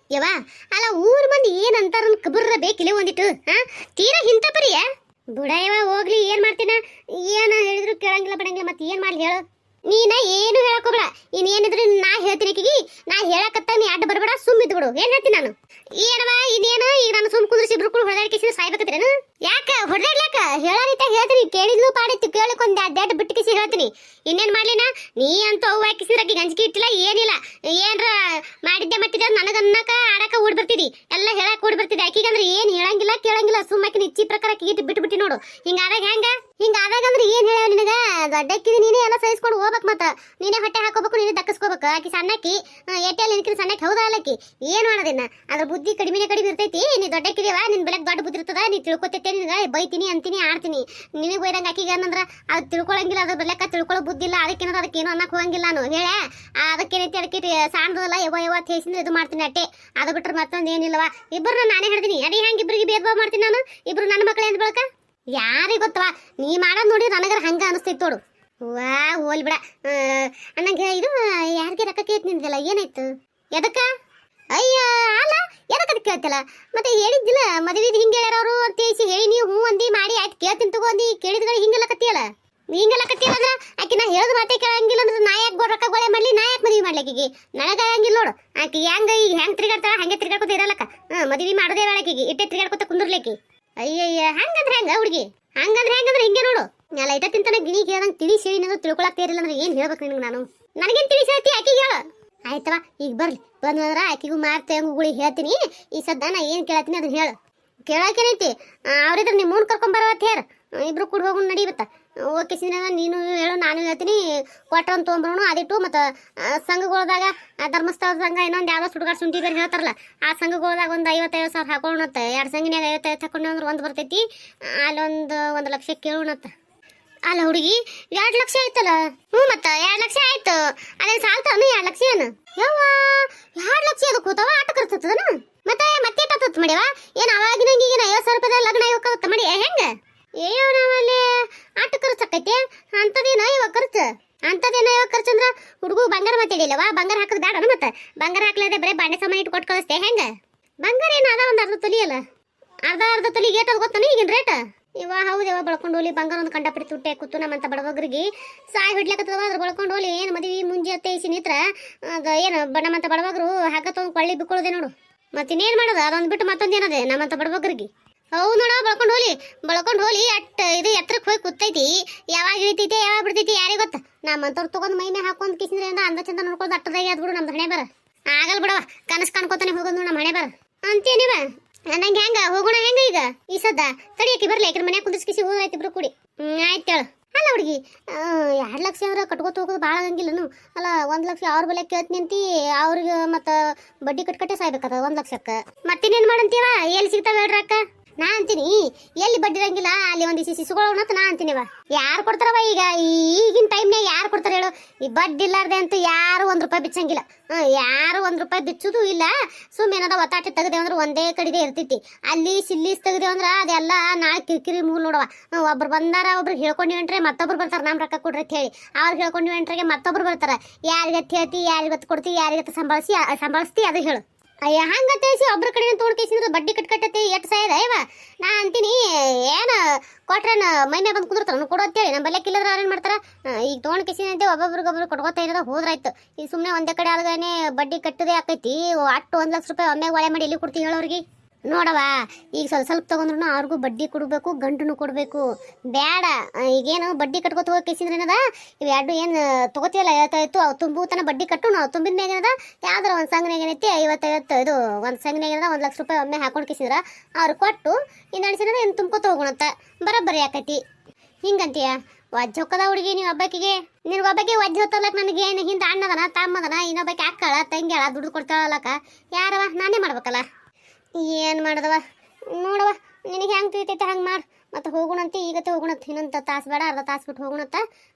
ಯವ್ವ ಅಲ್ಲ ಊರ್ ಮಂದಿ ಏನಂತಾರ ಕಬರ್ರ ಬೇಕಿಲ್ಲ ಒಂದಿಟ್ಟು ತೀರಾ ಹಿಂತ ಪರಿಯ ಬುಡ ಯವ್ವ ಹೋಗ್ಲಿ ಏನ್ ಮಾಡ್ತೀನ ಏನ ಹೇಳಿದ್ರು ಕೇಳಂಗಿಲ್ಲ ಬಡಂಗಿಲ್ಲ ಮತ್ತೆ ಏನ್ ಮಾಡ್ಲಿ ಹೇಳು ನೀನ ಏನು ಹೇಳಕೋಬೇಡ ಏನಿದ್ರು ನಾ ಹೇಳ್ತೀನಿ ಆಕಿಗೆ ನಾ ಹೇಳಕತ್ತ ನೀ ಅಡ್ಡ ಬರಬೇಡ ಸುಮ್ಮ ಇದ್ದು ಬಿಡು ಏನ್ ಹೇಳ್ತೀನಿ ನಾನು ಏನವ ಇದೇನು ಈಗ ನಾನು ಸುಮ್ ಕುಂದ್ರಿಸಿ ಇಬ್ರು ಕೂಡ ಹೊಡೆದಾಡಿಕೆ ಸಾಯ್ಬೇಕತ್ರೇನು ಯಾಕ ಹೊಡೆದಾಡ್ಲಾಕ ಹೇಳಾರಿತ ಹೇಳ್ತೀನಿ ಕೇಳಿದ್ಲು ಪಾಡಿತ್ತು ಕೇಳಕ್ ಒಂದ್ ಅಡ್ಡ ಬಿಟ್ಟಿಕಿಸಿ ಹೇಳ್ತೀನಿ ಇನ್ನೇನ್ ಮಾಡ್ಲಿನ ನೀ ಅಂತ ಅವ್ವ ಹಾಕಿಸಿದ್ರ ಆಕಿ ಗಂಜಿಗೆ ಇಟ್ಟಿಲ್ಲ ಏನಿಲ್ಲ ಏನ್ರ ಮಾಡಿದ್ದೆ ಮಟ್ಟಿದ್ದೆ ನನಗನ್ನಕ ಆಡಕ ಓಡ್ ಬರ್ತಿದಿ ಎಲ್ಲ ಹೇಳಕ್ ಓಡ್ ಬರ್ತಿದ್ದೆ ಆಕಿಗಂದ್ರೆ ಏನ್ ಹೇಳಂಗಿಲ್ಲ ಕೇಳಂಗಿಲ್ಲ ಸುಮ್ಮಕಿನ ಇಚ್ಚಿ ಪ್ರಕಾರ ಆಕಿಗೆ ಬಿಟ್ಟು ನೋಡು ಹಿಂಗಾದಾಗ ಹಿಂಗಾದಾಗ ಅಂದ್ರೆ ಏನ್ ಹೇಳ ನಿನಗ ದೊಡ್ಡಕ್ಕಿದಿ ನೀನೇ ಎಲ್ಲ ಸಹಿಸ್ಕೊಂಡು ಹೋಗ್ಬೇಕು ಮತ್ತ ನೀನೇ ಹೊಟ್ಟೆ ಹಾಕೋಬೇಕು ನೀನೇ ದಕ್ಕಸ್ಕೋಬೇಕು ಆಕಿ ಸಣ್ಣಕ್ಕಿ ಎಟ್ಟೆಲ್ಲಿ ನಿನ್ಕಿನ ಸಣ್ಣಕ್ಕೆ ಹೌದಾ ಅಲ್ಲಕ್ಕಿ ಏನ್ ಮಾಡೋದಿನ್ನ ಅದ್ರ ಬುದ್ಧಿ ಕಡಿಮೆ ಇರ್ತೈತಿ ನೀ ದೊಡ್ಡಕ್ಕಿದೇವ ನಿನ್ ಬೆಳಕ್ ದೊಡ್ಡ ಬುದ್ಧಿ ಇರ್ತದ ನೀ ತಿಳ್ಕೊತೈತೆ ನಿನಗ ಬೈತೀನಿ ಅಂತೀನಿ ಆಡ್ತೀನಿ ನಿನಗೆ ಬೈದಂಗ ಆಕಿಗೆ ಏನಂದ್ರ ಅದು ತಿಳ್ಕೊಳಂಗಿಲ್ಲ ಅದ್ರ ಬೆಳಕ ತಿಳ್ಕೊಳ್ಳೋ ಬುದ್ಧಿ ಇಲ್ಲ ಅದಕ್ಕೇನೋ ಅನ್ನಕ್ ಹೋಗಂಗಿಲ್ಲ ನಾನು ಹೇಳ ಅದಕ್ಕೇನೈತಿ ಅದಕ್ಕೆ ಸಾಣದಲ್ಲ ಯವ ತೇಸಿಂದ್ರೆ ಇದು ಮಾಡ್ತೀನಿ ಅಟ್ಟೆ ಅದು ಬಿಟ್ರೆ ಮತ್ತೊಂದು ಏನಿಲ್ಲವ ಇಬ್ಬರು ನಾನೇ ಹೇಳ್ತೀನಿ ಅಡಿ ಹೆಂಗೆ ಇಬ್ಬರಿಗೆ ಭೇದ ಭಾವ ಮಾಡ್ತೀನಿ ನಾನು ಇಬ್ರು ನನ್ನ ಮಕ್ಕಳೇ ಅಂತ ಬೆಳಕ ಯಾರಿಗೆ ಗೊತ್ತವಾ ನೀ ಮಾಡೋದು ನೋಡಿ ನನಗರ ಹಂಗ ಅನಿಸ್ತೈತಿ ನೋಡು ವಾ ಹೋಲ್ ಬಿಡ ಅನ್ನಂಗೆ ಇದು ಯಾರಿಗೆ ರೊಕ್ಕ ಕೇಳ್ತಿ ನಿಂದಿಲ್ಲ ಏನಾಯ್ತು ಎದಕ್ಕ ಅಯ್ಯ ಅಲ್ಲ ಎದಕ್ಕೆ ಕೇಳ್ತಿಲ್ಲ ಮತ್ತೆ ಹೇಳಿದ್ದಿಲ್ಲ ಮದುವೆ ಹಿಂಗೆ ಹೇಳ್ಯಾರವರು ಅಂತ ಹೇಳಿ ನೀವು ಹ್ಞೂ ಅಂದಿ ಮಾಡಿ ಆಯ್ತು ಕೇಳ್ತೀನಿ ತಗೊಂಡಿ ಕೇಳಿದ್ರೆ ಹಿಂಗೆಲ್ಲ ಕತ್ತಿಯಲ್ಲ ಅಂದ್ರೆ ಆಕಿ ನಾ ಹೇಳೋದು ಮಾತೇ ಕೇಳಂಗಿಲ್ಲ ಅಂದ್ರೆ ನಾ ಯಾಕೆ ರೊಕ್ಕ ಗೊಳೆ ಮಾಡ್ಲಿ ನಾ ಯಾಕೆ ಮದುವೆ ಮಾಡ್ಲಿಕ್ಕೆ ನನಗೆ ಆಗಂಗಿಲ್ಲ ನೋಡು ಆಕಿ ಹೆಂಗ ಈಗ ಹೆಂಗೆ ತಿರ್ಗಾಡ್ತಾಳ ಹಂಗೆ ತಿರ್ಗಾಡ್ಕೊತ ಇರಲ್ಲಕ್ಕ ಮದುವೆ ಮಾಡೋದೇ ಆಕಿಗೆ ಇಟ್ಟೆ ತಿರ್ಗಾಡ್ಕೊತ ಕುಂದ್ರಲಿಕ್ಕೆ ಅಯ್ಯಯ್ಯ ಹಂಗಂದ್ರೆ ಹೆಂಗಂದ್ರೆ ಹಿಂಗೆ ನೋಡು ಎಲ್ಲ ಐಟ ತಿಂತಾನೆ ಗಿಣಿ ಕೇಳಂಗೆ ತಿಳಿಸಿ ಹೇಳಿ ನಾನು ತಿಳ್ಕೊಳಕ್ತಿರಲಿಲ್ಲ ಅಂದ್ರೆ ಏನು ಹೇಳ್ಬೇಕು ನಿನಗೆ ನಾನು ನನಗೇನು ತಿಳಿಸಿ ಹೇಳ್ತಿ ಆಕಿಗೆ ಹೇಳ ಆಯ್ತವ ಈಗ ಬರ್ಲಿ ಬಂದ್ರೆ ಆಕಿಗೂ ಮಾರ್ತೆ ಹಂಗುಳಿ ಹೇಳ್ತೀನಿ ಈ ಸದ್ದ ನಾ ಏನು ಕೇಳತ್ತೀನಿ ಅದನ್ನ ಹೇಳು ಕೇಳಾಕೇನೈತಿ ಅವ್ರಿದ್ರೆ ನಿಮ್ಮ ಮೂನ್ ಕರ್ಕೊಂಬರವತ್ತು ಹೇರ್ ಇಬ್ರು ಕೂಡ ಹೋಗೋಣ ನಡಿಬತ್ತ ಓಕೆ ಸಿನ ನೀನು ಹೇಳು ನಾನು ಹೇಳ್ತೀನಿ ಕೊಟ್ರಂತ ತೊಗೊಂಬರೋಣ ಅದಿಟ್ಟು ಮತ್ತು ಸಂಘಗಳದಾಗ ಧರ್ಮಸ್ಥಳ ಸಂಘ ಇನ್ನೊಂದು ಯಾವ್ದೋ ಸುಡುಗಾಡು ಶುಂಠಿ ಬೇರೆ ಹೇಳ್ತಾರಲ್ಲ ಆ ಸಂಘಗಳದಾಗ ಒಂದು 50,000 ಹಾಕೋಣತ್ತ 2 ಸಂಘಿನಾಗ 50,000 ಹಾಕೊಂಡು ಅಂದ್ರೆ ಒಂದು ಬರ್ತೈತಿ ಅಲ್ಲೊಂದು 1 ಲಕ್ಷ ಕೇಳೋಣತ್ತ ಅಲ್ಲ ಹುಡುಗಿ 2 ಲಕ್ಷ ಆಯ್ತಲ್ಲ ಮತ್ತೆ 2 ಲಕ್ಷ ಆಯ್ತು ಅದೇನು ಸಾಲ್ತಾನು 2 ಲಕ್ಷ ಏನು ಯವ್ವ 2 ಲಕ್ಷ ಅದು ಕೂತಾವ ಆಟ ಕರ್ತದನ ಮತ್ತೆ ಎಷ್ಟಾಗ್ತತ್ ಮಾಡ್ಯವ ಏನು ಅವಾಗಿನ ಈಗಿನ 50,000 ರೂಪಾಯಿ ಲಗ್ನ ಹೋಗತ್ತ ಮಾಡಿ ಹೆಂಗ ಅಯ್ಯೋ ನಾವಲ್ಲಿ ಆಟ ಖರ್ಚು ಆಕೈತಿ ಅಂತದೇನೋ ಇವಾಗ ಖರ್ಚು ಅಂದ್ರೆ ಹುಡುಗು ಬಂಗಾರ ಮಾತಾಡಿಲ್ಲವಾ ಬಂಗಾರ ಹಾಕದ್ ಬೇಡ ಮತ್ತೆ ಬಂಗಾರ ಹಾಕ್ಲದೆ ಬರೀ ಬಾಂಡೆ ಸಾಮಾನು ಇಟ್ಟು ಕೊಟ್ಟು ಕಳಿಸ್ತೆ ಹೆಂಗ ಬಂಗಾರ ಏನು ಅದ ಒಂದು ಅರ್ಧ ತೊಲಿ ಅಲ್ಲ ಅರ್ಧ ತೊಲಿ ಗೇಟ್ ಅದು ಗೊತ್ತಾನ ಈಗಿನ ರೇಟ್ ಇವ ಹೌದವ ಬಳ್ಕೊಂಡು ಹೋಲಿ ಬಂಗಾರ ಒಂದು ಕಂಡಪಡಿ ತುಟ್ಟೆ ಕೂತು ನಮ್ಮಂತ ಬಡವಗ್ರಿಗೆ ಸಾಯ್ ಹಿಡ್ಲಕತ್ತದ ಅದ್ರ ಬಳ್ಕೊಂಡು ಹೋಲಿ ಏನು ಮದುವೆ ಮುಂಜೆ ತೇಸಿ ನಿತ್ರ ಅದು ಏನು ನಮ್ಮಂತ ಬಡವಗ್ರು ಹಾಕತ್ತೊಂದು ಕೊಳ್ಳಿ ಬಿಕ್ಕೊಳ್ಳೋದೆ ನೋಡು ಮತ್ತಿನ್ನೇನು ಮಾಡೋದು ಅದೊಂದು ಬಿಟ್ಟು ಮತ್ತೊಂದು ಏನದೆ ನಮ್ಮಂತ ಬಡವಗ್ರಿಗೆ ಹೌದು ನೋಡ ಬಳ್ಕೊಂಡು ಹೋಲಿ ಅಟ್ ಇದು ಎತ್ತರಕ್ಕೆ ಹೋಗಿ ಕೂತೈತಿ ಯಾವಾಗ ಇಳಿತೈತಿ ಯಾವಾಗ ಬಿಡ್ತೈತಿ ಯಾರಿಗೆ ಗೊತ್ತ ನಮ್ಮಂತವ್ರು ತಗೊಂಡ್ ಮೈ ಮೇಲೆ ಹಾಕೊಂಡ್ ಕಿಸಿದ್ರೆ ಅಂದ ಚಂದ ನೋಡ್ಕೊಂಡು ಅಟ್ಟದಾಗಿ ಆದ್ಬಿಡು ನಮ್ದು ಹಣೆ ಬರ ಆಗಲ್ ಬಿಡವ ಕನಸು ಕಾಣ್ಕೋತಾನೆ ಹೋಗೋದು ನಮ್ಮ ಹಣೆ ಬರ ಅಂತೇನಿವ ನಂಗೆ ಹೆಂಗ ಹೋಗೋಣ ಹೆಂಗ ಈಗ ಈ ಸದ್ದ ತಡಿಯಕ್ಕೆ ಬರ್ಲಿ ಯಾಕ್ರೆ ಮನ್ಯಾಗ ಕುದಿಸ್ಕಿಸಿ ಹೋದಾಯ್ತು ಇಬ್ರು ಕೂಡಿ ಆಯ್ತು ಹೇಳು ಅಲ್ಲ ಹುಡುಗಿ 2 ಲಕ್ಷ ಅಂದ್ರೆ ಕಟ್ಕೋತ ಹೋಗೋದು ಭಾಳ ಆಗಂಗಿಲ್ಲನು ಅಲ್ಲ 1 ಲಕ್ಷ ಅವ್ರ ಬೆಲೆ ಕೇಳ್ತೀನಿ ಅಂತಿ ಅವ್ರಿಗೆ ಮತ್ತು ಬಡ್ಡಿ ಕಟ್ಕಟ್ಟೆ ಸಾಯ್ಬೇಕದ 1 ಲಕ್ಷಕ್ಕೆ ಮತ್ತಿನ್ನೇನು ಮಾಡಂತೀವ ಎಲ್ಲಿ ಸಿಗ್ತಾವೆ ಹೇಳ್ರಿ ಅಕ್ಕ ನಾ ಅಂತೀನಿ ಎಲ್ಲಿ ಬಡ್ಡಿ ಇರಂಗಿಲ್ಲ ಅಲ್ಲಿ ಒಂದು ಸಿಸುಗಳು ನಾ ಅಂತೀನಿವ ಯಾರು ಕೊಡ್ತಾರವ ಈಗ ಈಗಿನ ಟೈಮ್ನಾಗ ಯಾರು ಕೊಡ್ತಾರ ಹೇಳು ಈ ಬಡ್ಡಿ ಇಲ್ಲಾರ್ದೆ ಅಂತೂ ಯಾರು 1 ರೂಪಾಯಿ ಬಿಚ್ಚಂಗಿಲ್ಲ ಯಾರು 1 ರೂಪಾಯಿ ಬಿಚ್ಚುದು ಇಲ್ಲ ಸುಮ್ಮನೆ ಒತ್ತಾಟೆ ತೆಗದೆ ಅಂದ್ರೆ ಒಂದೇ ಕಡಿದೆ ಇರ್ತೈತಿ ಅಲ್ಲಿ ಸಿಲ್ಲೀಸ್ ತೆಗದೆ ಅಂದ್ರೆ ಅದೆಲ್ಲ ನಾಳೆ ಕಿರಿಕಿರಿ ಮೂಲ್ ನೋಡವ ಒಬ್ರು ಬಂದಾರ ಒಬ್ರು ಹೇಳ್ಕೊಂಡಿವಂಟ್ರೆ ಮತ್ತೊಬ್ರು ಬರ್ತಾರೆ ನಮ್ಮ ರೊಕ್ಕ ಕೊಡ್ರಿ ಅಂತ ಹೇಳಿ ಅವ್ರು ಹೇಳ್ಕೊಂಡಿವಂಟ್ರೆಗೆ ಮತ್ತೊಬ್ರು ಬರ್ತಾರ ಯಾರಿಗತ್ತೆ ಹೇಳ್ತಿ ಯಾರಿಗತ್ತು ಕೊಡ್ತಿ ಯಾರಿಗತ್ತೆ ಸಂಭಾಳಿಸ್ತಿ ಅದು ಹೇಳು ಅಯ್ಯ ಹಂಗ ತಿಳಿಸಿ ಒಬ್ರ ಕಡೆ ತೋಡ್ಕೇಸಿದ್ರೆ ಬಡ್ಡಿ ಕಟ್ಕಟ್ಟೈತಿ ಎಷ್ಟು ಸಾಯದ ಅಯ್ಯವ ನಾ ಅಂತೀನಿ ಏನು ಕೊಟ್ರೇನ ಮೈ ಮೇಲೆ ಬಂದು ಕುಂದಿರ್ತಾರ ಕೊಡು ಅಂತೇಳಿ ನಮ್ಮ ಬಲ್ಯಕ್ಕಿಲ್ಲದ್ರೆ ಅವ್ರೇನು ಮಾಡ್ತಾರ ಈಗ ತೋಣ್ಕೇಸಿನಂತೆ ಒಬ್ಬೊಬ್ರಿಗೊಬ್ರು ಕೊಟ್ಕೋತಾ ಇರೋದ ಹೋದ್ರಾಯ್ತು ಈಗ ಸುಮ್ಮನೆ ಒಂದೇ ಕಡೆ ಆಲ್ಗಾನೆ ಬಡ್ಡಿ ಕಟ್ಟದೇ ಆಕೈತಿ ಅಟ್ಟು 1 ಲಕ್ಷ ರೂಪಾಯಿ ಒಮ್ಮೆ ಒಳೆ ಮಾಡಿ ಎಲ್ಲಿ ಕೊಡ್ತೀವಿ ಹೇಳೋರಿಗೆ ನೋಡವ ಈಗ ಸ್ವಲ್ಪ ತಗೊಂಡ್ರು ಅವ್ರಿಗೂ ಬಡ್ಡಿ ಕೊಡಬೇಕು ಗಂಟು ಕೊಡಬೇಕು ಬೇಡ ಈಗೇನು ಬಡ್ಡಿ ಕಟ್ಕೋತ ಹೋಗಿ ಕೇಸಿದ್ರೆ ಏನದ ಇವು 2 ಏನು ತಗೋತೀವಲ್ಲ 50 ಅವು ತುಂಬುತನ ಬಡ್ಡಿ ಕಟ್ಟು ನಾವು ತುಂಬಿದ ಮ್ಯಾಗ ಏನದ ಯಾವ್ದಾರ ಒಂದು ಸಂಘನಾಗ ಏನೈತಿ 50 ಇದು ಒಂದು ಸಂಘನಾಗ ಏನದ 1 ಲಕ್ಷ ರೂಪಾಯಿ ಒಮ್ಮೆ ಹಾಕೊಂಡು ಕೇಸಿದ್ರ ಅವ್ರು ಕೊಟ್ಟು ಇನ್ನು ನಡೆಸಿದ್ರೆ ಏನು ತುಂಬ್ಕೋತ ಹೋಗೋಣಂತ ಬರೋಬ್ಬರಿ ಆಕೈತಿ ಹಿಂಗಂತೀಯ ವಜ್ಜ ಹೊಕ್ಕದ ಹುಡುಗಿ ನೀವು ಒಬ್ಬಾಕಿಗೆ ನಿನಗೊಬ್ಬಕ್ಕೆ ವಜ್ಜ ಹೊತ್ತಲಕ್ಕ ನನಗೆ ಏನು ಹಿಂದೆ ಅಣ್ಣದನ ತಮ್ಮದನ ಇನ್ನೊಬ್ಬಕ್ಕೆ ಅಕ್ಕಳ ತಂಗ್ಯಾಳ ದುಡ್ಡು ಕೊಡ್ತಾಳಲ್ಲಕ್ಕ ಯಾರವ ನಾನೇ ಮಾಡ್ಬೇಕಲ್ಲ ಏನು ಮಾಡೋದವ ನೋಡವ ನಿನಗೆ ಹೆಂಗೆ ತಿಳಿತೈತೆ ಹಂಗೆ ಮಾಡಿ ಮತ್ತು ಹೋಗೋಣಂತೆ ಈಗತ್ತೆ ಹೋಗೋಣಂತ ಇನ್ನೊಂದು ತಾಸು ಬೇಡ ಅರ್ಧ ತಾಸು ಬಿಟ್ಟು ಹೋಗೋಣಂತ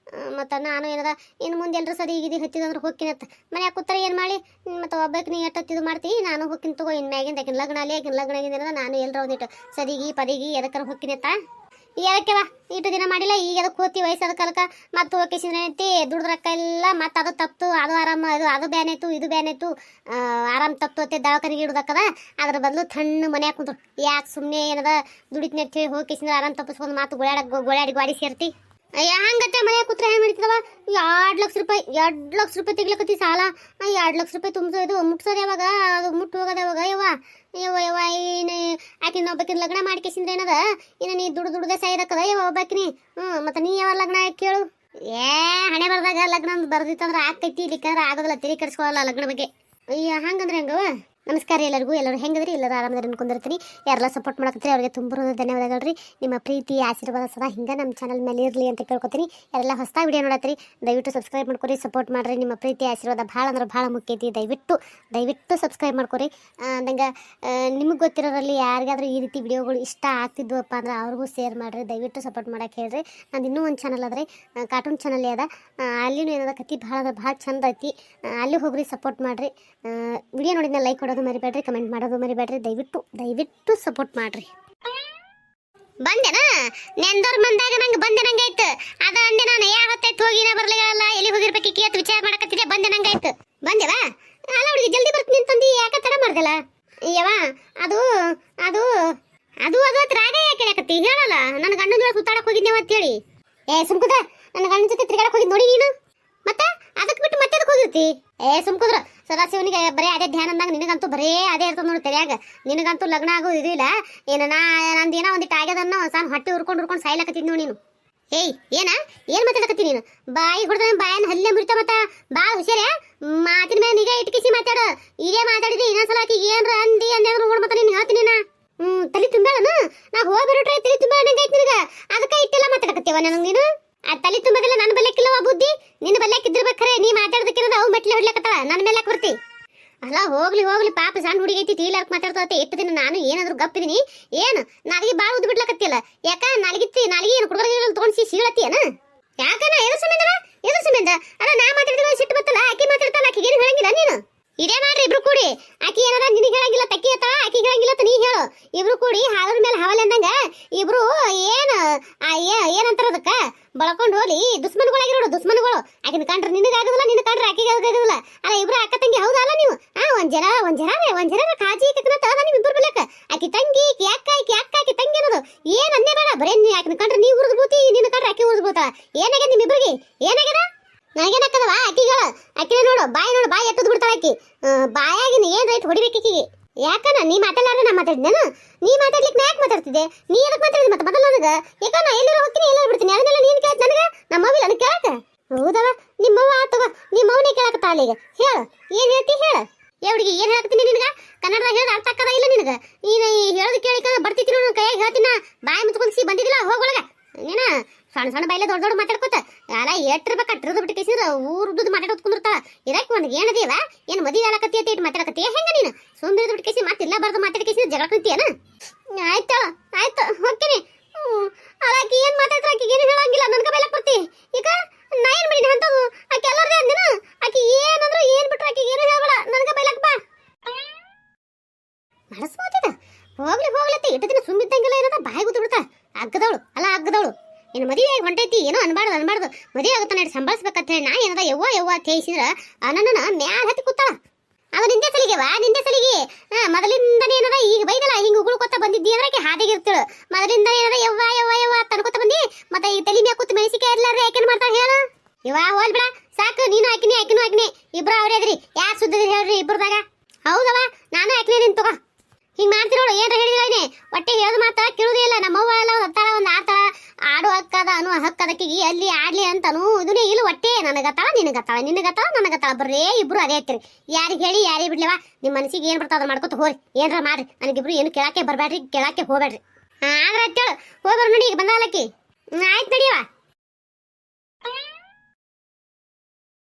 ಮತ್ತು ನಾನು ಏನದ ಇನ್ನು ಮುಂದೆ ಎಲ್ಲರೂ ಸರಿ ಈಗಿದ್ದು ಹತ್ತಿದಂದ್ರೆ ಹೋಗ್ತೀನತ್ತ ಮನ್ಯಾಗ ಕೂತ್ರೆ ಏನು ಮಾಡಿ ಮತ್ತು ಒಬ್ಬಕ್ಕೆ ನೀ ಎಟ್ಟತ್ತಿದು ಮಾಡ್ತೀವಿ ನಾನು ಹೋಗ್ತೀನಿ ತಗೋ ಇನ್ನು ಮ್ಯಾಗಿಂದ ಆಕಿನ ಲಗ್ನ ಅಲ್ಲಿ ಆಕಿನ ಲಗ್ನ ಆಗಿನ ನಾನು ಎಲ್ಲರ ಒಂದಿಟ್ಟು ಸದಿಗಿ ಪದಿಗಿ ಎದಕ್ಕಾರ ಹೋಗ್ತೀನತ್ತ ಯಾಕೆವ ಇಟ್ಟು ದಿನ ಮಾಡಿಲ್ಲ ಈಗ ಅದಕ್ಕೆ ಹೋತಿ ವಯಸ್ಸಾದ ಕಾಲಕ್ಕ ಮತ್ತೆ ಹೋಗಿಸಿದ್ರೆ ಐತಿ ದುಡ್ದು ರೊಕ್ಕ ಇಲ್ಲ ಮತ್ತೆ ಅದು ತಪ್ಪು ಅದು ಆರಾಮ ಅದು ಬ್ಯಾನಾಯ್ತು ಇದು ಬ್ಯಾನಾಯ್ತು ಆರಾಮ್ ತಪ್ಪು ಅತ್ತೆ ದವಾಖಾನಿಗೆ ಇಡೋದಕ್ಕದ ಅದ್ರ ಬದಲು ತಣ್ಣು ಮನ್ಯಾಗ ಕುಂತ್ರು ಯಾಕೆ ಸುಮ್ಮನೆ ಏನದ ದುಡಿತೀನಿ ಅಂತ ಹೇಳಿ ಹೋಗಿಸಿದ್ರೆ ಆರಾಮ್ ತಪ್ಪಿಸ್ಕೊಂಡು ಮಾತು ಗೋಳಾಡಿ ಗಾಡಿ ಸೇರ್ತಿ ಅಯ್ಯ ಹಂಗತ್ತೆ ಮನ್ಯಾಗ ಕೂತ್ರೆ ಏನು ಮಾಡ್ತಿದವ 2 ಲಕ್ಷ ರೂಪಾಯಿ ತೆಗ್ಲಕತ್ತಿ ಸಾಲ 2 ಲಕ್ಷ ರೂಪಾಯಿ ತುಂಬಿಸೋದು ಮುಟ್ಸೋದು ಯಾವಾಗ ಅದು ಮುಟ್ಟು ಹೋಗೋದು ಯಾವಾಗ ಯವ್ವ ಏನು ಆಕಿನ ಒಬ್ಬಾಕಿನ ಲಗ್ನ ಮಾಡ್ಕೇಸಿಂದ್ರೆ ಏನದ ಇನ್ನು ನೀ ದುಡ್ದೇ ಸಾಯ್ದಕ್ಕದ ಒಬ್ಬಾಕಿನಿ ಮತ್ತೆ ನೀ ಯಾವ ಲಗ್ನ ಕೇಳು ಹಣೆ ಬರ್ದಾಗ ಲಗ್ನ ಅಂತ ಬರ್ದಿತ್ತಂದ್ರೆ ಆಕೈತಿ ಇಲ್ಲಿಕ್ಕಂದ್ರೆ ಆಗೋದಿಲ್ಲ ತಲೆ ಕೆಡಿಸ್ಕೊಳ್ಳಲ್ಲ ಲಗ್ನ ಬಗ್ಗೆ ಅಯ್ಯ ಹಂಗಂದ್ರೆ ಹೆಂಗವ ನಮಸ್ಕಾರ ಎಲ್ಲರಿಗೂ ಎಲ್ಲರೂ ಹೆಂಗದ್ರಿ ಎಲ್ಲರೂ ಆರಾಮದಾರಿ ಅನ್ಕೊಂಡಿರ್ತೀನಿ ಯಾರೆಲ್ಲ ಸಪೋರ್ಟ್ ಮಾಡಕತ್ತೀರಿ ಅವ್ರಿಗೆ ತುಂಬ ಧನ್ಯವಾದಗಳು ರೀ ನಿಮ್ಮ ಪ್ರೀತಿ ಆಶೀರ್ವಾದ ಸದಾ ಹಿಂಗೆ ನಮ್ಮ ಚಾನಲ್ ಮೇಲೆ ಇರಲಿ ಅಂತ ಕೇಳ್ಕೊತೀನಿ ಯಾರೆಲ್ಲ ಹೊಸ ವಿಡಿಯೋ ನೋಡತ್ತೀರಿ ದಯವಿಟ್ಟು ಸಬ್ಸ್ಕ್ರೈಬ್ ಮಾಡ್ಕೊರಿ ಸಪೋರ್ಟ್ ಮಾಡಿರಿ ನಿಮ್ಮ ಪ್ರೀತಿ ಆಶೀರ್ವಾದ ಭಾಳ ಅಂದ್ರೆ ಭಾಳ ಮುಖ್ಯ ಐತಿ ದಯವಿಟ್ಟು ಸಬ್ಸ್ಕ್ರೈಬ್ ಮಾಡ್ಕೊರಿ ನಂಗೆ ನಿಮಗೆ ಗೊತ್ತಿರೋರಲ್ಲಿ ಯಾರಿಗಾದ್ರೂ ಈ ರೀತಿ ವಿಡಿಯೋಗಳು ಇಷ್ಟ ಆಗ್ತಿದ್ವಪ್ಪ ಅಂದ್ರೆ ಅವ್ರಿಗೂ ಶೇರ್ ಮಾಡಿರಿ ದಯವಿಟ್ಟು ಸಪೋರ್ಟ್ ಮಾಡೋಕೆ ಹೇಳ್ರಿ ನಂದು ಇನ್ನೂ ಒಂದು ಚಾನಲ್ ಅದ್ರಿ ಕಾರ್ಟೂನ್ ಚಾನಲ್ ಅದ ಅಲ್ಲಿನೂ ಏನದ ಕತಿ ಭಾಳ ಅಂದ್ರೆ ಭಾಳ ಚಂದ ಐತಿ ಅಲ್ಲಿ ಹೋಗ್ರಿ ಸಪೋರ್ಟ್ ಮಾಡಿರಿ ವಿಡಿಯೋ ನೋಡಿದ್ನ ಲೈಕ್ ಕೊಡೋದು ಮರಿಬೇಡ್ರಿ ಕಮೆಂಟ್ ಮಾಡೋದು ಮರಿಬೇಡ್ರಿ ದಯವಿಟ್ಟು ಸಪೋರ್ಟ್ ಮಾಡ್ರಿ ಬಂದೆನಾ ನೆಂದೋರ್ ಮಂದಾಗ ನಂಗೆ ಬಂದೆ ನಂಗಾಯ್ತು ಅದ ಅಂದೆ ನಾನು ಯಾವತ್ತೈತು ಹೋಗಿನ ಬರ್ಲಿಲ್ಲ ಎಲ್ಲಿ ಹೋಗಿರ್ಬೇಕು ಕೇತ್ ವಿಚಾರ ಮಾಡಕತ್ತಿದ್ದೆ ಬಂದೆ ನಂಗಾಯ್ತು ಬಂದೆವಾ ಅಲ್ಲ ಹುಡುಗಿ ಜಲ್ದಿ ಬರ್ತೀನಿ ಅಂತಂದು ಯಾಕೆ ತಡ ಮಾಡ್ದಲ್ಲ ಯವ್ವ ಅದು ಅದು ಅದು ಅದು ರಾಗ ಯಾಕೆ ಹೇಳಕತ್ತಿ ಹೇಳಲ್ಲ ನನ್ನ ಗಂಡನ ಜೊತೆ ಸುತ್ತಾಡಕ್ ಹೋಗಿದ್ದೇವ ಅಂತೇಳಿ ಸುಮ್ಕುದ ನನ್ನ ಗಂಡನ ಜೊತೆ ತಿರ್ಗಾಡಕ್ ಹೋಗಿದ್ ನೋಡಿ ನೀನು ಮತ್ತೆ ಅದಕ್ಕೆ ಬಿಟ್ಟು ಮತ್ತೆ ಅದಕ್ಕೆ ಹೋಗಿರ್ತಿ ಸುಮ್ಕುದ್ರ ಸದಾಶಿವನಿಗೆ ಬರೀ ಅದೇ ಧ್ಯಾನ ಅಂದಾಗ ನಿನಗಂತೂ ಬರೇ ಅದೇ ಇರ್ತದೆ ನೋಡಿ ತಲೆಯಾಗ ನಿನಗಂತೂ ಲಗ್ನ ಆಗೋದು ಇದು ಇಲ್ಲ ಏನು ನಂದು ಏನೋ ಒಂದಿಟ್ಟು ಆಗ್ಯದನ್ನೋ ಸಾನ್ ಹೊಟ್ಟೆ ಹುರ್ಕೊಂಡು ಸಾಯ್ಲಕತ್ತಿದ್ ನೋಡಿ ನೀನು ಏನ್ ಮಾತಾಡಕತ್ತಿ ನೀನು ಬಾಯಿ ಹೊಡೆದ ಬಾಯನ್ನ ಹಲ್ಲೆ ಮುರಿತ ಮತ್ತ ಬಾಳ ಹುಷಾರ್ಯಾ ಮಾತಿನ ಮೇಲೆ ನಿಗಾ ಇಟ್ಕಿಸಿ ಮಾತಾಡ ಇದೇ ಮಾತಾಡಿದ್ರಿ ಇನ್ನೊಂದ್ಸಲ ಆಕಿಗೆ ಏನ್ರ ಅಂದಿ ಅಂದೇವ್ರು ನೋಡ್ ಮತ್ತ ನೀನು ಹೇಳ್ತೀನಿ ತಲೆ ತುಂಬೇಳನ ನಾ ಹೋಗ್ಬಿಟ್ರೆ ತಲೆ ತುಂಬ ನಂಗಾಯ್ತು ನಿನಗ ಅದಕ್ಕೆ ಇಟ್ಟೆಲ್ಲ ಮಾತಾಡಕತ್ತೀವ ನನಗೆ ನೀನು ಆ ತಲೆ ತುಂಬದಿಲ್ಲ ನನ್ನ ಬಲ್ಲೆಕ್ಕಿಲ್ಲವ ಬುದ್ಧಿ ನಿನ್ನ ಬಲ್ಲೆಕ್ಕಿದ್ರಬೇಕಾರೆ ನೀ ಮಾತಾಡೋದಕ್ಕಿರೋದು ಅವು ಮೆಟ್ಲೆ ಹೊಡ್ಲಕತ್ತವ ನನ್ನ ಮೇಲೆ ಯಾಕೆ ಬರ್ತಿ ಅಲ್ಲ ಹೋಗ್ಲಿ ಪಾಪ ಸಣ್ಣ ಹುಡುಗಿ ಐತಿ ತೀಲಾರ್ಕ್ ಮಾತಾಡ್ತತೆ ಎಷ್ಟು ದಿನ ನಾನು ಏನಾದ್ರು ಗಪ್ಪಿದೀನಿ ಏನು ನಾಲಿಗೆ ಬಾಳ ಉದ್ದು ಬಿಡ್ಲಕತ್ತಿಲ್ಲ ಯಾಕ ನಾಲಿಗೆ ಏನು ಕುಡುಗರ ತೊಗೊಂಡು ಸೀಳತ್ತೀಯನ ಯಾಕನ ಎದು ಸಂಬಂಧ ಅಲ್ಲ ನಾ ಮಾತಾಡಿದ್ರೆ ಸಿಟ್ಟು ಬತ್ತಲ್ಲ ಆಕಿ ಮಾತಾಡ್ತಾಳ ಆಕಿಗೆ ಏನು ಹೇಳಂಗಿಲ್ಲ ನೀನು ಇದೇ ಮಾಡ್ರಿ ಇಬ್ರು ಕೂಡಿ ಆಕಿ ಏನಾರ ನಿನಗೆ ಹೇಳಂಗಿಲ್ಲ ತಕ್ಕಿ ಅತ್ತ ಆಕಿಗೆ ಹೇಳಂಗಿಲ್ಲ ನೀ ಹೇಳು ಇಬ್ರು ಕೂಡಿ ಹಾದ್ರ ಮೇಲೆ ಹವಲೆ ಅಂದಂಗ ಇಬ್ರು ಏನಂತಾರ ಅದಕ್ಕ ಬಳಕೊಂಡು ಹೋಲಿ ದುಶ್ಮನ್ಗಳಾಗಿರೋಡು ದುಶ್ಮನ್ಗಳು ಆಕಿನ ಕಂಡ್ರೆ ನಿನಗಾಗೋದಿಲ್ಲ ನಿನ್ನ ಕಂಡ್ರೆ ಆಕಿಗೆ ಆಗೋದಿಲ್ಲ ಅಲ್ಲ ಇಬ್ರು ಅಕ್ಕ ತಂಗಿ ಹೌದಲ್ಲ ನೀವು ಒಂದ್ ಜನ ಕಾಜಿ ಕಕ್ಕನತ್ತ ನೀವು ಇಬ್ರು ಬೆಳಕ ಆಕಿ ತಂಗಿ ಆಕಿ ತಂಗಿ ಅನ್ನೋದು ಏನ್ ಅನ್ನೇ ಬೇಡ ಬರೇ ಆಕಿನ ಕಂಡ್ರೆ ನೀ ಉರ್ದು ಬೂತಿ ನಿನ್ನ ಕಂಡ್ರೆ ಆಕಿ ಉರ್ದು ಬೂತಾಳ ಏನಾಗ್ಯದ ನಿಮ್ಮಿಬ್ರಿಗೆ ಏನಾಗ್ಯದ ನನಗೇನಕ್ಕದವ ಆಕಿನ ನೋಡು ಬಾಯಿ ಎಟ್ಟದ್ ಬಿಡ್ತಾಳ ಆಕಿ ಬಾಯಾಗಿನ ಏನ್ ರೈಟ್ ಹೊಡಿಬೇಕಿಗೆ ಯಾಕನ ನೀ ಮಾತಾಡ್ಲಾರ ನಾ ಮಾತಾಡಿದ್ದೇನು ನೀ ಮಾತಾಡ್ಲಿಕ್ಕೆ ನಾ ಯಾಕೆ ಮಾತಾಡ್ತಿದ್ದೆ ನೀ ಎದಕ್ಕೆ ಮಾತಾಡಿದ್ ಮತ್ತೆ ಮೊದಲು ನನಗ ಯಾಕ ನಾ ಎಲ್ಲರೂ ಹೋಗ್ತೀನಿ ಎಲ್ಲರೂ ಬಿಡ್ತೀನಿ ಅದನ್ನೆಲ್ಲ ನೀನ್ ಕೇಳತ್ ನನಗ ನಮ್ಮ ಅವ್ವಿ ನನಗೆ ಕೇಳಕ ಹೌದವ ನಿಮ್ಮವ್ವ ಆತವ ನಿಮ್ಮವನೇ ಕೇಳಕತ್ತ ಅಲ್ಲಿಗ ಹೇಳು ಏನ್ ಹೇಳ್ತಿ ಹೇಳ ಹುಡುಗಿ ಏನ್ ಹೇಳ್ತೀನಿ ನಿನಗ ಕನ್ನಡದಾಗ ಹೇಳೋದು ಅರ್ಥ ಆಕದ ಇಲ್ಲ ನಿನಗ ನೀನು ಹೇಳೋದು ಕೇಳಿಕ ಬರ್ತಿದ್ದೀನಿ ನನ್ನ ಕೈಯಾಗ ಹೇಳ್ತೀನ ಬಾಯಿ ಮುತ್ಕೊಂಡ್ಸಿ ಬಂದಿದ್ದಿಲ್ಲ ಹೋಗೊಳಗ ನೀನ ಸಣ್ಣ ಬಾಯಿಲೆ ದೊಡ್ಡ ಮಾತಾಡ್ಕೋತ ಅಲ್ಲ ಎಟ್ಟಿರ್ಬೇಕು ಅಟ್ಟಿರೋದು ಬಿಟ್ಟು ಕೇಸಿದ್ರೆ ಊರ್ದು ಮಾತಾಡೋದು ಕುಂದಿರ್ತಾಳ ಇದಕ್ಕೆ ಒಂದು ಏನದಿಯವ ಏನು ಮದುವೆ ಆಲಕತ್ತಿ ಅಂತ ಇಟ್ಟು ಮಾತಾಡಕತ್ತಿ ಹೆಂಗ ನೀನು ಸುಮ್ಮನೆ ಬಿಟ್ಟು ಕೇಸಿ ಮತ್ತಿಲ್ಲ ಬರ್ದು ಮಾತಾಡಿ ಕೇಸಿ ಜಗಳ ಕುಂತಿಯನ ಆಯ್ತು ಹೋಗ್ತೀನಿ ಆಕಿ ಏನ್ ಮಾತಾಡ್ತಾರ ಆಕಿಗೆ ಏನು ಹೇಳಂಗಿಲ್ಲ ನನ್ಗ ಬೈಲಕ್ ಬರ್ತಿ ಈಗ ನಾ ಏನ್ ಮಾಡಿನಿ ಅಂತದು ಆಕಿ ಎಲ್ಲರದೇ ಅಂದಿನ ಆಕಿ ಏನಂದ್ರು ಏನ್ ಬಿಟ್ರೆ ಆಕಿಗೆ ಏನು ಹೇಳ್ಬೇಡ ನನ್ಗ ಬೈಲಕ್ ಬಾ ಮನಸ್ಸೋತಿದ ಹೋಗ್ಲತ್ತಿ ಇಟ್ಟು ದಿನ ಸುಮ್ಮಿದ್ದಂಗಿಲ್ಲ ಏನದ ಬಾಯಿ ಗುದ್ದು ಬಿಡ್ತಾ ಅಗ್ಗದವಳು ಇನ್ನು ಮದುವೆ ಹೊಂಟೈತಿ ಏನೋ ಅನ್ಬಾರ್ದು ಮದುವೆ ಆಗುತ್ತ ನಡಿ ಸಂಭಾಳಿಸ್ಬೇಕಂತ ಹೇಳಿ ನಾ ಏನದ ಯವ್ವ ತೇಯಿಸಿದ್ರ ನನ್ನನ್ನ ಮ್ಯಾಲ ಹತ್ತಿ ಕೂತಾಳ ಅದು ನಿಂದೆ ಸಲಿಗೆ ಮೊದಲಿಂದನೇ ಏನದ ಈಗ ಬೈದಲ್ಲ ಹಿಂಗ ಉಗುಳ್ಕೊತ ಬಂದಿದ್ದಿ ಅಂದ್ರೆ ಆಕೆ ಹಾದಿಗಿರ್ತಳು ಮೊದಲಿಂದ ಏನದ ಯವ್ವ ತನ್ಕೊತ ಬಂದಿ ಮತ್ತೆ ಈ ತಲೆ ಮ್ಯಾಗ ಕೂತ್ ಮೆಣಸಿಕಾಯಿ ಇರ್ಲಾರ್ದೆ ಯಾಕೆನ್ ಮಾಡ್ತಾಳ ಹೇಳು ಹೋಲ್ ಬಿಡ ಸಾಕು ನೀನು ಆಕಿನಿ ಇಬ್ರು ಅವ್ರೇ ಅದ್ರಿ ಯಾರು ಸುದ್ದಿದ್ರಿ ಹೇಳ್ರಿ ಇಬ್ರದಾಗ ಹೌದವ ನಾನು ಆಕಿನೇ ನಿನ್ ತಗೋ ಹಿಂಗ್ ಮಾಡ್ತಿರೋಳು ಏನ್ರ ಹೇಳಿದ್ರೆ ಒಟ್ಟೆ ಹೇಳೋದು ಮಾತ್ರ ಕೇಳುದೇ ಇಲ್ಲ ನಮ್ಮವ್ವ ಎಲ್ಲ ಅಂತಾಳ ಒಂದು ಆಡ್ತಾಳ ಆಡು ಹಕ್ಕದ ಅನು ಹಕ್ಕದಕ್ಕಿಗೆ ಅಲ್ಲಿ ಆಡ್ಲಿ ಅಂತಾನು ಇದನ್ನೇ ಇಲ್ಲ ಒಟ್ಟೆ ನನಗತ್ತಾಳ ನಿನಗತ್ತಾಳ ಬರ್ರೇ ಇಬ್ರು ಅದೇ ಐತಿರಿ ಯಾರಿಗೆ ಹೇಳಿ ಯಾರಿಗೆ ಬಿಡ್ಲಿವ ನಿಮ್ಮ ಮನಸ್ಸಿಗೆ ಏನ್ ಬರ್ತಾವ ಮಾಡ್ಕೊತ ಹೋರಿ ಏನ್ರ ಮಾಡ್ರಿ ನನಗಿಬ್ರು ಏನು ಕೇಳಕ್ಕೆ ಬರ್ಬೇಡ್ರಿ ಕೇಳಕ್ಕೆ ಹೋಗ್ಬೇಡ್ರಿ ಆದ್ರೆ ಅಂತೇಳು ಹೋಗ್ಬರ್ ನೋಡಿ ಈಗ ಬಂದಾಲಕ್ಕಿ ಆಯ್ತು ನಡಿಯವ